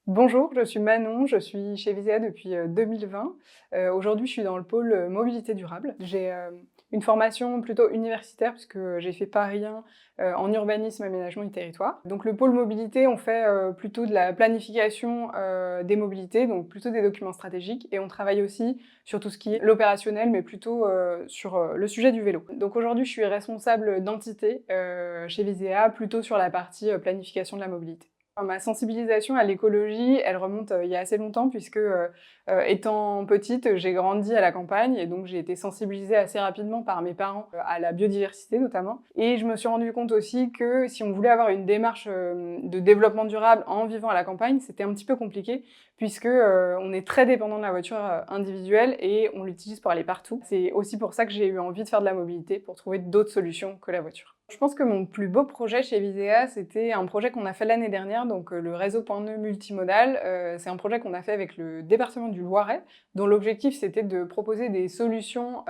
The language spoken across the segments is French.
Bonjour, je suis Manon, je suis chez Visea depuis 2020. Aujourd'hui, je suis dans le pôle mobilité durable. J'ai une formation plutôt universitaire puisque j'ai fait Paris 1 en urbanisme, aménagement du territoire. Donc le pôle mobilité, on fait plutôt de la planification des mobilités, donc plutôt des documents stratégiques, et on travaille aussi sur tout ce qui est l'opérationnel, mais plutôt sur le sujet du vélo. Donc aujourd'hui, je suis responsable d'entité chez Visea, plutôt sur la partie planification de la mobilité. Ma sensibilisation à l'écologie, elle remonte, il y a assez longtemps puisque, étant petite, j'ai grandi à la campagne et donc j'ai été sensibilisée assez rapidement par mes parents, à la biodiversité notamment, et je me suis rendu compte aussi que si on voulait avoir une démarche, de développement durable en vivant à la campagne, c'était un petit peu compliqué puisque, on est très dépendant de la voiture, individuelle et on l'utilise pour aller partout. C'est aussi pour ça que j'ai eu envie de faire de la mobilité, pour trouver d'autres solutions que la voiture. Je pense que mon plus beau projet chez Visea, c'était un projet qu'on a fait l'année dernière, donc le réseau Point E multimodal. C'est un projet qu'on a fait avec le département du Loiret, dont l'objectif c'était de proposer des solutions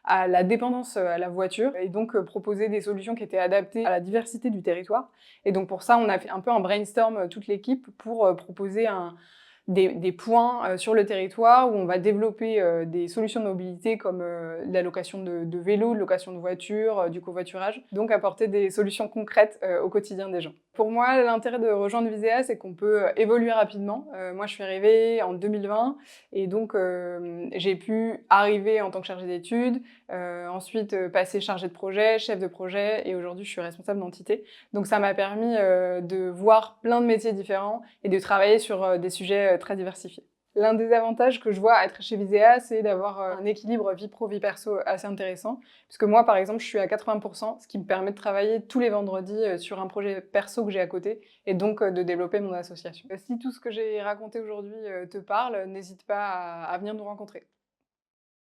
à la dépendance à la voiture, et donc proposer des solutions qui étaient adaptées à la diversité du territoire. Et donc pour ça, on a fait un peu un brainstorm, toute l'équipe, pour proposer des points sur le territoire où on va développer des solutions de mobilité comme la location de vélos, de location de voitures, du covoiturage. Donc apporter des solutions concrètes au quotidien des gens. Pour moi, l'intérêt de rejoindre Visea, c'est qu'on peut évoluer rapidement. Moi, je suis arrivée en 2020 et donc j'ai pu arriver en tant que chargée d'études, ensuite passer chargée de projet, chef de projet, et aujourd'hui je suis responsable d'entité. Donc ça m'a permis de voir plein de métiers différents et de travailler sur des sujets très diversifiés. L'un des avantages que je vois à être chez Visea, c'est d'avoir un équilibre vie pro, vie perso assez intéressant. Puisque moi, par exemple, je suis à 80%, ce qui me permet de travailler tous les vendredis sur un projet perso que j'ai à côté, et donc de développer mon association. Si tout ce que j'ai raconté aujourd'hui te parle, n'hésite pas à venir nous rencontrer.